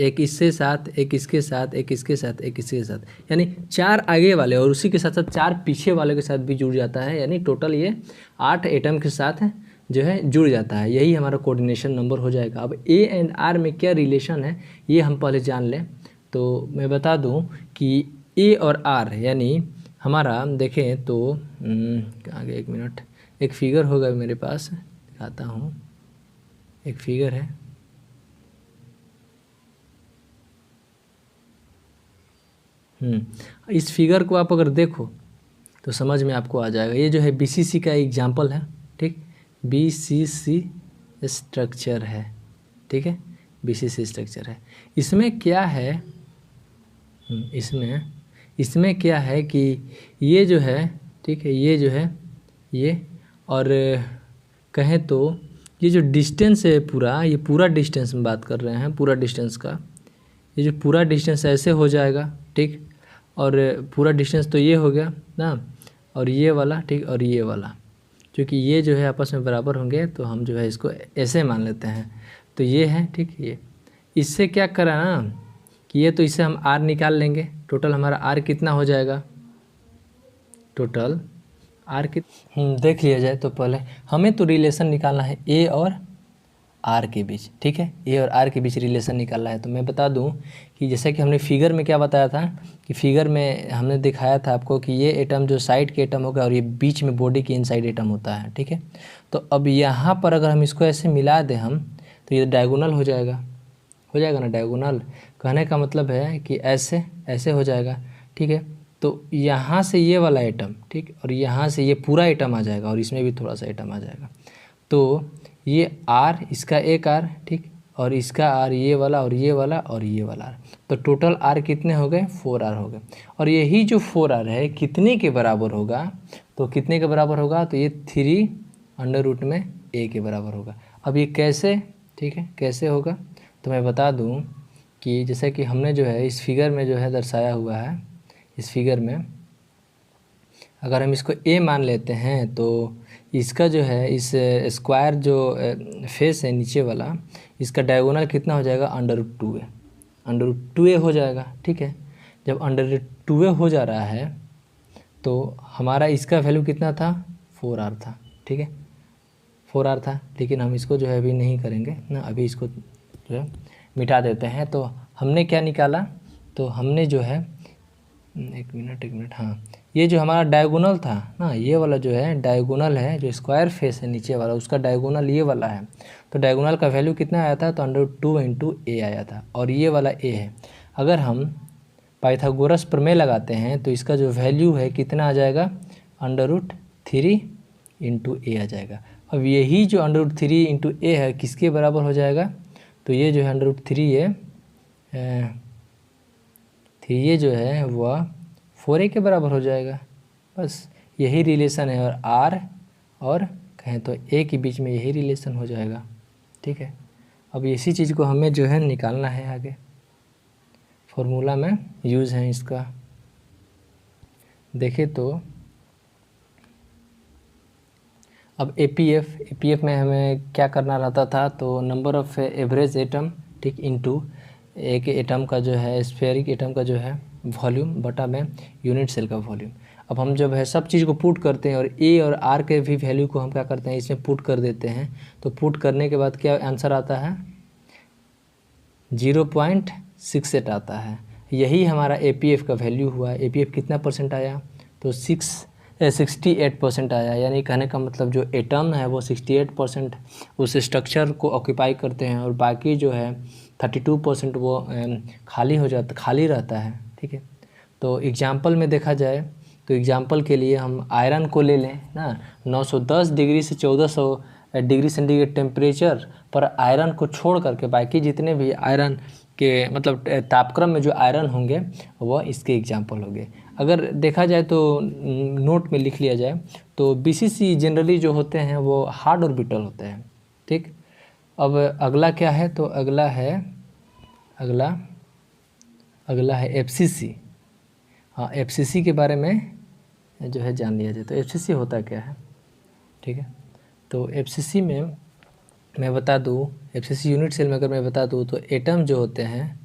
एक इसके साथ, एक इसके साथ, एक इसके साथ, एक इसके साथ, यानी 4 आगे वाले और उसी के साथ साथ 4 पीछे वाले के साथ भी जुड़ जाता है, यानी टोटल ये 8 एटम के साथ जो है जुड़ जाता है। यही हमारा कोऑर्डिनेशन नंबर हो जाएगा। अब A एंड R में क्या रिलेशन है ये हम पहले जान लें। तो मैं बता दूं कि A और R यानी हमारा देखें तो आगे, एक मिनट, एक फिगर होगा मेरे पास, दिखाता हूँ, एक फिगर है, इस फिगर को आप अगर देखो तो समझ में आपको आ जाएगा। ये जो है BCC का एग्जाम्पल है, ठीक, BCC स्ट्रक्चर है, ठीक है, BCC स्ट्रक्चर है। इसमें क्या है, इसमें क्या है कि ये जो है, ठीक है, ये जो है ये, और कहें तो ये जो डिस्टेंस है पूरा, ये पूरा डिस्टेंस में बात कर रहे हैं, पूरा डिस्टेंस का, ये जो पूरा डिस्टेंस ऐसे हो जाएगा, ठीक, और पूरा डिस्टेंस तो ये हो गया ना, और ये वाला, ठीक, और ये वाला, क्योंकि ये जो है आपस में बराबर होंगे तो हम जो है इसको ऐसे मान लेते हैं। तो ये है, ठीक, ये इससे क्या करा ना कि ये तो इससे हम R निकाल लेंगे, टोटल हमारा R कितना हो जाएगा, टोटल R देख लिया जाए तो पहले हमें तो रिलेशन निकालना है A और आर के बीच, ठीक है, ए और आर के बीच रिलेशन निकालना है। तो मैं बता दूं कि जैसे कि हमने फिगर में क्या बताया था कि फिगर में हमने दिखाया था आपको कि ये एटम जो साइड के एटम होगा और ये बीच में बॉडी के इनसाइड एटम होता है, ठीक है। तो अब यहाँ पर अगर हम इसको ऐसे मिला दें हम, तो ये डायगोनल हो जाएगा ना। डायगोनल कहने का मतलब है कि ऐसे ऐसे हो जाएगा, ठीक है। तो यहाँ से ये वाला एटम, ठीक, और यहाँ से ये पूरा एटम आ जाएगा और इसमें भी थोड़ा सा एटम आ जाएगा। तो ये आर, इसका एक आर, ठीक, और इसका आर, ये वाला और ये वाला और ये वाला आर। तो टोटल आर कितने हो गए? 4 आर हो गए। और यही जो 4 आर है कितने के बराबर होगा? तो कितने के बराबर होगा? तो ये 3√a के बराबर होगा। अब ये कैसे, ठीक है, कैसे होगा? तो मैं बता दूं कि जैसे कि हमने जो है इस फिगर में जो है दर्शाया हुआ है, इस फिगर में अगर हम इसको a मान लेते हैं तो इसका जो है इस स्क्वायर जो फेस है नीचे वाला, इसका डायगोनल कितना हो जाएगा? √2a, √2a हो जाएगा, ठीक है। जब √2a हो जा रहा है तो हमारा इसका वैल्यू कितना था? 4r था, ठीक है, 4r था। लेकिन हम इसको जो है अभी नहीं करेंगे ना, अभी इसको जो है मिटा देते हैं। तो हमने क्या निकाला? तो हमने जो है एक मिनट, हाँ, ये जो हमारा डायगोनल था ना, ये वाला जो है डायगोनल है, जो स्क्वायर फेस है नीचे वाला, उसका डायगोनल ये वाला है। तो डायगोनल का वैल्यू कितना आया था? तो √2 × a आया था, और ये वाला a है। अगर हम पाइथागोरस प्रमेय लगाते हैं तो इसका जो वैल्यू है कितना आ जाएगा? √3 × a आ जाएगा। अब यही जो √3 × a है किसके बराबर हो जाएगा? तो ये जो है √3 है, ये जो है वह 4a के बराबर हो जाएगा। बस यही रिलेशन है, और r और कहें तो a के बीच में यही रिलेशन हो जाएगा, ठीक है। अब इसी चीज़ को हमें जो है निकालना है आगे, फॉर्मूला में यूज़ है इसका। देखें तो अब APF में हमें क्या करना रहता था? तो नंबर ऑफ़ एवरेज एटम, ठीक, इनटू एक एटम का जो है स्फेरिक एटम का जो है वॉल्यूम बटा में यूनिट सेल का वॉल्यूम। अब हम जब है सब चीज़ को पुट करते हैं और ए और आर के भी वैल्यू को हम क्या करते हैं? इसमें पुट कर देते हैं। तो पुट करने के बाद क्या आंसर आता है? 0.68 आता है। यही हमारा APF का वैल्यू हुआ। APF कितना % आया? तो 68% आया। यानी कहने का मतलब जो एटम है वो 68% उस स्ट्रक्चर को ऑक्यूपाई करते हैं, और बाकी जो है 32% वो खाली रहता है, ठीक है। तो एग्जाम्पल में देखा जाए तो एग्जाम्पल के लिए हम आयरन को ले लें ना, 910 डिग्री से 1400 डिग्री सेंटीग्रेड टेम्परेचर पर आयरन को छोड़ करके बाकी जितने भी आयरन के मतलब तापक्रम में जो आयरन होंगे वह इसके एग्जाम्पल होंगे। अगर देखा जाए तो नोट में लिख लिया जाए तो BCC जनरली जो होते हैं वो हार्ड ऑर्बिटल होते हैं, ठीक। अब अगला क्या है? तो अगला है FCC। हाँ, FCC के बारे में जो है जान लिया जाए। तो FCC होता क्या है, ठीक है। तो FCC में मैं बता दूँ, FCC यूनिट सेल में अगर मैं बता दूँ तो एटम जो होते हैं,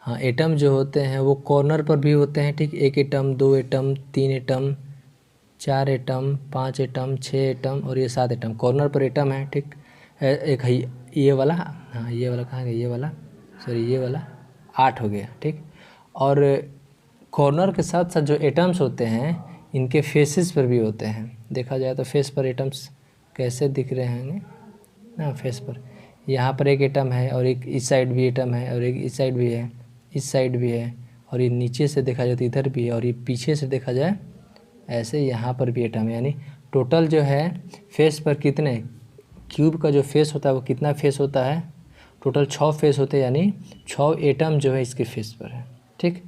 हाँ, एटम जो होते हैं वो कॉर्नर पर भी होते हैं, ठीक। 1 atom, 2 atom, 3 atom, 4 atom, 5 atom, 6 atom और ये 7 एटम कॉर्नर पर एटम है, ठीक। एक है ये वाला, हाँ, ये वाला कहाँ गया? ये वाला, सॉरी, ये वाला 8 हो गया, ठीक। और कॉर्नर के साथ साथ जो एटम्स होते हैं इनके फेसेस पर भी होते हैं। देखा जाए तो फेस पर एटम्स कैसे दिख रहे हैं ना, फेस पर यहाँ पर एक एटम है और एक इस साइड भी एटम है और एक इस साइड भी है, इस साइड भी है, और ये नीचे से देखा जाए तो इधर भी है, और ये पीछे से देखा जाए ऐसे यहाँ पर भी एटम है। यानी टोटल जो है फेस पर कितने, क्यूब का जो फेस होता है वो कितना फेस होता है? टोटल 6 फेस होते हैं, यानी 6 एटम जो है इसके फेस पर है, ठीक।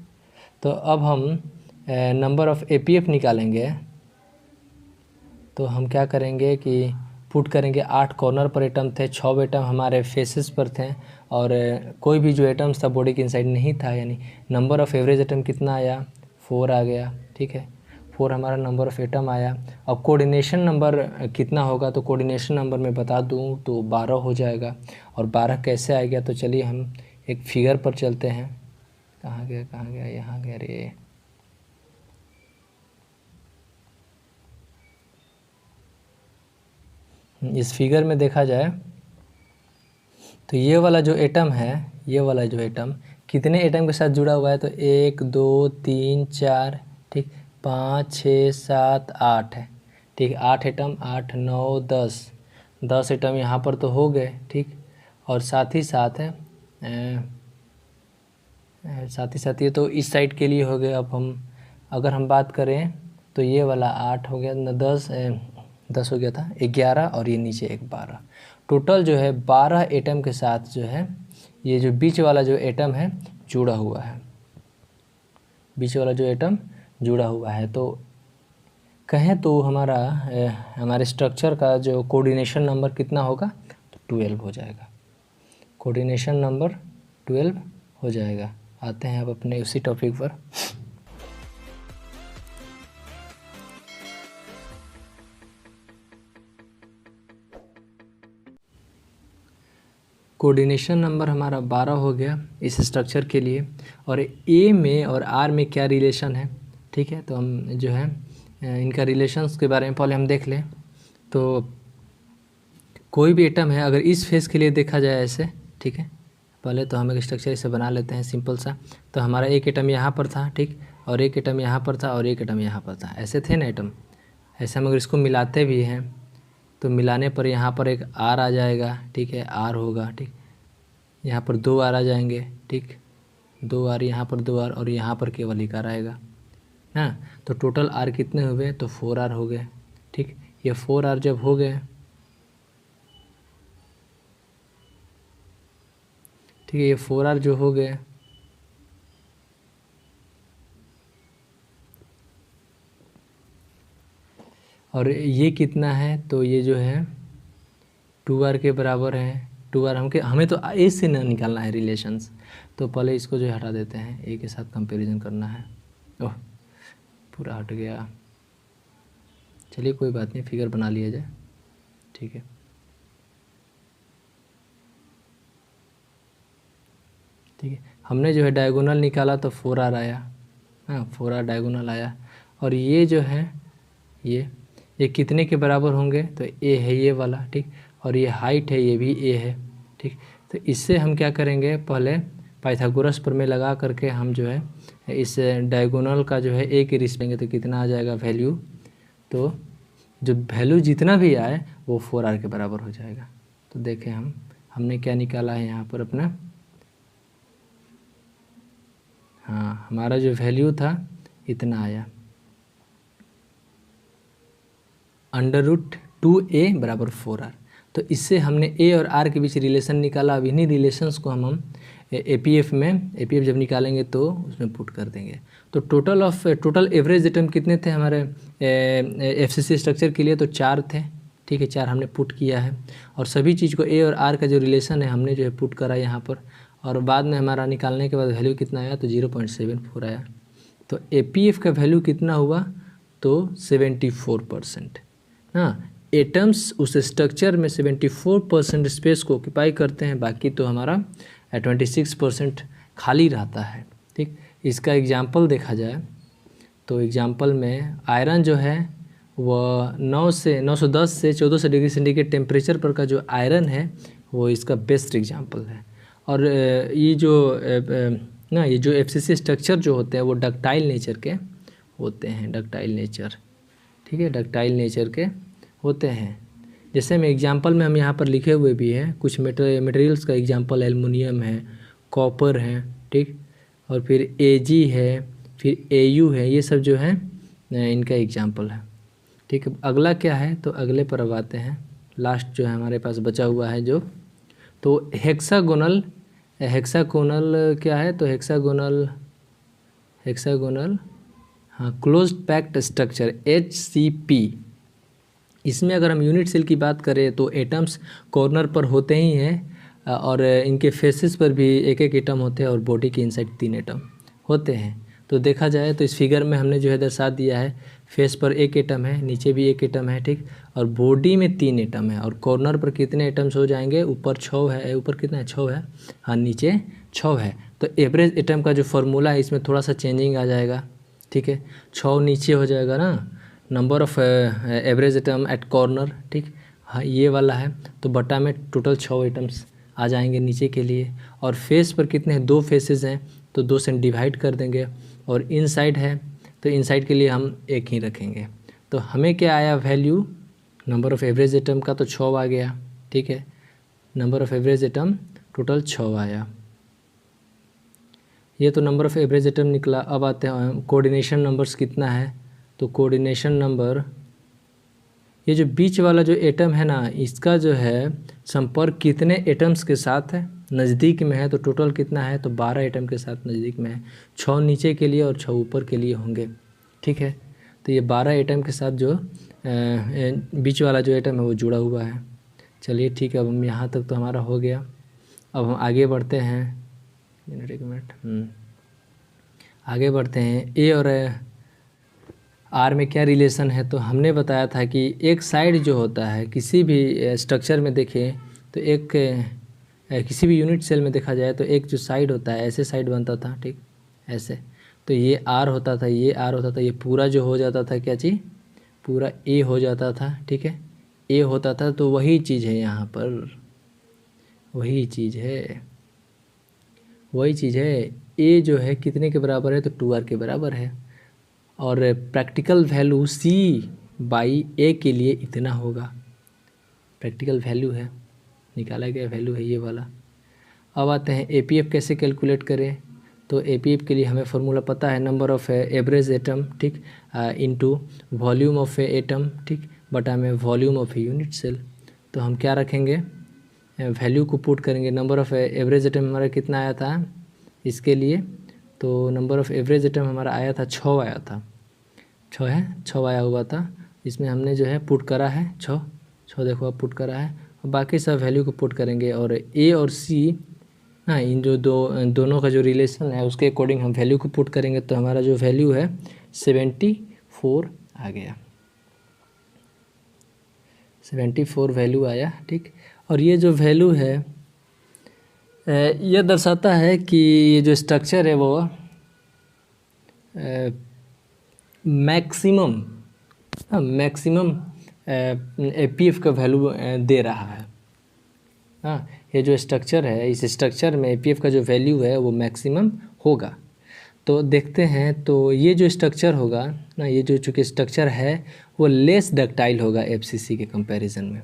तो अब हम नंबर ऑफ़ APF निकालेंगे। तो हम क्या करेंगे कि पुट करेंगे 8 कॉर्नर पर एटम थे, 6 एटम हमारे फेसेस पर थे, और कोई भी जो एटम्स था बॉडी के इनसाइड नहीं था। यानी नंबर ऑफ़ एवरेज एटम कितना आया? 4 आ गया, ठीक है, 4 हमारा नंबर ऑफ़ एटम आया। अब कोऑर्डिनेशन नंबर कितना होगा? तो कोऑर्डिनेशन नंबर मैं बता दूं तो 12 हो जाएगा। और 12 कैसे आ गया? तो चलिए हम एक फिगर पर चलते हैं। कहाँ गया? यहाँ गया रे। इस फिगर में देखा जाए तो ये वाला जो एटम है, ये वाला जो एटम कितने एटम के साथ जुड़ा हुआ है, तो 1 2 3 4 ठीक, 5 6 7 8 है ठीक, 8 एटम, 8 9 10 एटम यहाँ पर तो हो गए ठीक। और साथ ही साथ है ये तो इस साइड के लिए हो गए। अब हम अगर हम बात करें तो ये वाला 8 हो गया, 10 हो गया था, 11 और ये नीचे एक 12, टोटल जो है 12 एटम के साथ जो है ये जो बीच वाला जो एटम है जुड़ा हुआ है, बीच वाला जो एटम जुड़ा हुआ है। तो कहें तो हमारे स्ट्रक्चर का जो कोऑर्डिनेशन नंबर कितना होगा, तो 12 हो जाएगा, कोऑर्डिनेशन नंबर 12 हो जाएगा। आते हैं अब अपने उसी टॉपिक पर। कोऑर्डिनेशन नंबर हमारा 12 हो गया इस स्ट्रक्चर के लिए। और ए में और आर में क्या रिलेशन है, ठीक है, तो हम जो है इनका रिलेशंस के बारे में पहले हम देख लें। तो कोई भी एटम है अगर इस फेस के लिए देखा जाए ऐसे, ठीक है, पहले तो हम एक स्ट्रक्चर इसे बना लेते हैं सिंपल सा। तो हमारा एक एटम यहाँ पर था ठीक, और एक एटम यहाँ पर था और एक एटम यहाँ पर था, ऐसे थे ना एटम। ऐसे हम अगर इसको मिलाते भी हैं तो मिलाने पर यहाँ पर एक आर आ जाएगा, ठीक है, आर होगा ठीक, यहाँ पर 2 आर आ जाएंगे ठीक, 2 आर, यहाँ पर 2 आर और यहाँ पर केवल एक आर आएगा ना। तो टोटल आर कितने हुए, तो 4 आर हो गए ठीक। ये 4 आर जब हो गए ठीक है, ये 4 आर जो हो गए और ये कितना है, तो ये जो है 2 आर के बराबर है। 2 आर हमें तो ए से ना निकालना है रिलेशंस, तो पहले इसको जो हटा देते हैं, ए के साथ कंपैरिजन करना है। ओह पूरा हट गया, चलिए कोई बात नहीं, फिगर बना लिया जाए, ठीक है। ठीक है, हमने जो है डायगोनल निकाला तो 4 आर आया, हाँ 4 आर डायगोनल आया। और ये जो है ये कितने के बराबर होंगे, तो ए है ये वाला ठीक, और ये हाइट है ये भी ए है ठीक। तो इससे हम क्या करेंगे, पहले पाइथागोरस प्रमेय लगा करके हम जो है इस डायगोनल का जो है ए के रिस्पेक्ट लेंगे, तो कितना आ जाएगा वैल्यू, तो जो वैल्यू जितना भी आए वो 4 आर के बराबर हो जाएगा। तो देखें हमने क्या निकाला है यहाँ पर अपना, हाँ हमारा जो वैल्यू था इतना आया, √2a बराबर 4 आर। तो इससे हमने ए और आर के बीच रिलेशन निकाला। अब इन्हीं रिलेशंस को हम एपीएफ जब निकालेंगे तो उसमें पुट कर देंगे। तो टोटल एवरेज एटम कितने थे हमारे एफसीसी स्ट्रक्चर के लिए, तो 4 थे ठीक है, 4 हमने पुट किया है। और सभी चीज़ को ए और आर का जो रिलेशन है हमने जो है पुट करा यहाँ पर, और बाद में हमारा निकालने के बाद वैल्यू कितना आया, तो 0.74 आया। तो एपीएफ का वैल्यू कितना हुआ, तो 74%। हाँ, एटम्स उस स्ट्रक्चर में 74% स्पेस को ऑक्यूपाई करते हैं, बाकी तो हमारा 26% खाली रहता है ठीक। इसका एग्जाम्पल देखा जाए तो एग्जाम्पल में आयरन जो है वह 910 से 1400 डिग्री सेंटीग्रेड टेम्परेचर पर का जो आयरन है वो इसका बेस्ट एग्जाम्पल है। और ये जो एफसीसी स्ट्रक्चर जो होते हैं वो डक्टाइल नेचर के होते हैं, डक्टाइल नेचर ठीक है, डक्टाइल नेचर के होते हैं। जैसे में एग्जाम्पल में हम यहाँ पर लिखे हुए भी हैं कुछ मटेरियल्स का एग्जाम्पल, एल्युमिनियम है, कॉपर है ठीक, और फिर Ag है, फिर Au है, ये सब जो है इनका एग्जाम्पल है ठीक है। अगला क्या है, तो अगले पर अब आते हैं, लास्ट जो है हमारे पास बचा हुआ है जो, तो हेक्सागोनल क्या है, तो हेक्सागोनल हाँ क्लोज्ड पैक्ड स्ट्रक्चर HCP। इसमें अगर हम यूनिट सेल की बात करें तो एटम्स कॉर्नर पर होते ही हैं, और इनके फेसेस पर भी एक एक एटम होते हैं, और बॉडी के इनसाइड 3 एटम होते हैं। तो देखा जाए तो इस फिगर में हमने जो है दर्शा दिया है, फेस पर एक एटम है, नीचे भी एक एटम है ठीक, और बॉडी में 3 एटम है। और कॉर्नर पर कितने एटम्स हो जाएंगे, ऊपर 6 है, ऊपर कितना है 6 है, हाँ नीचे 6 है। तो एवरेज एटम का जो फार्मूला है इसमें थोड़ा सा चेंजिंग आ जाएगा ठीक है, 6 नीचे हो जाएगा ना, number of average atom at corner ठीक, हाँ ये वाला है, तो बटा में टोटल 6 एटम्स आ जाएंगे नीचे के लिए। और फेस पर कितने हैं, 2 फेसेस हैं, तो 2 से डिवाइड कर देंगे। और इनसाइड है तो इनसाइड के लिए हम 1 ही रखेंगे। तो हमें क्या आया value, number of average atom का तो 6 आ गया, ठीक है। Number of average atom total 6 आया। ये तो नंबर ऑफ़ एवरेज एटम निकला। अब आते हैं कोऑर्डिनेशन नंबर्स कितना है, तो कोऑर्डिनेशन नंबर, ये जो बीच वाला जो एटम है ना, इसका जो है संपर्क कितने एटम्स के साथ है, नज़दीक में है, तो टोटल कितना है, तो 12 एटम के साथ नज़दीक में है। 6 नीचे के लिए और 6 ऊपर के लिए होंगे, ठीक है। तो ये 12 एटम के साथ जो बीच वाला जो एटम है वो जुड़ा हुआ है। चलिए ठीक है, अब हम यहाँ तक तो हमारा हो गया। अब हम आगे बढ़ते हैं, एक मिनट, आगे बढ़ते हैं। ए और आर में क्या रिलेशन है, तो हमने बताया था कि एक साइड जो होता है किसी भी स्ट्रक्चर में देखें तो एक किसी भी यूनिट सेल में देखा जाए तो एक जो साइड होता है ऐसे साइड बनता था, ठीक, ऐसे। तो ये आर होता था, ये आर होता था, ये पूरा जो हो जाता था क्या चीज़, पूरा ए हो जाता था, ठीक है, ए होता था। तो वही चीज़ है यहाँ पर, वही चीज़ है, वही चीज़ है। ए जो है कितने के बराबर है, तो 2r के बराबर है। और प्रैक्टिकल वैल्यू c बाई ए के लिए इतना होगा, प्रैक्टिकल वैल्यू है, निकाला गया वैल्यू है ये वाला। अब आते हैं एपीएफ कैसे कैलकुलेट करें, तो एपीएफ के लिए हमें फार्मूला पता है, नंबर ऑफ़ एवरेज एटम, ठीक, into volume of a atom, ठीक, बटा में volume of a unit cell. तो हम क्या रखेंगे, वैल्यू को पुट करेंगे। नंबर ऑफ़ एवरेज एटम हमारा कितना आया था इसके लिए, तो नंबर ऑफ़ एवरेज एटम हमारा आया था 6 आया था, 6 है, 6 आया हुआ था। इसमें हमने जो है पुट करा है 6 देखो अब पुट करा है, और बाकी सब वैल्यू को पुट करेंगे। और ए और सी, हाँ, इन जो दोनों का जो रिलेशन है उसके अकॉर्डिंग हम वैल्यू को पुट करेंगे। तो हमारा जो वैल्यू है 74 आ गया, 74 वैल्यू आया, ठीक। और ये जो वैल्यू है यह दर्शाता है कि ये जो स्ट्रक्चर है वो मैक्सिमम एपीएफ का वैल्यू दे रहा है। हाँ, ये जो स्ट्रक्चर है, इस स्ट्रक्चर में एपीएफ का जो वैल्यू है वो मैक्सिमम होगा। तो देखते हैं, तो ये जो स्ट्रक्चर होगा ना, ये जो चूँकि स्ट्रक्चर है वो लेस डक्टाइल होगा एफसीसी के कंपैरिजन में,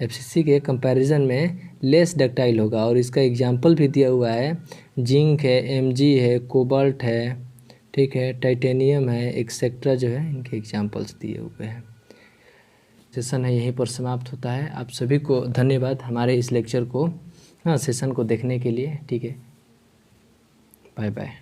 एफसीसी के कंपैरिजन में लेस डक्टाइल होगा। और इसका एग्जांपल भी दिया हुआ है, जिंक है, एमजी है, कोबाल्ट है, ठीक है, टाइटेनियम है, एक्सेट्रा जो है, इनके एग्जांपल्स दिए हुए हैं। सेशन है यहीं पर समाप्त होता है। आप सभी को धन्यवाद हमारे इस लेक्चर को, हाँ, सेशन को देखने के लिए, ठीक है, बाय बाय।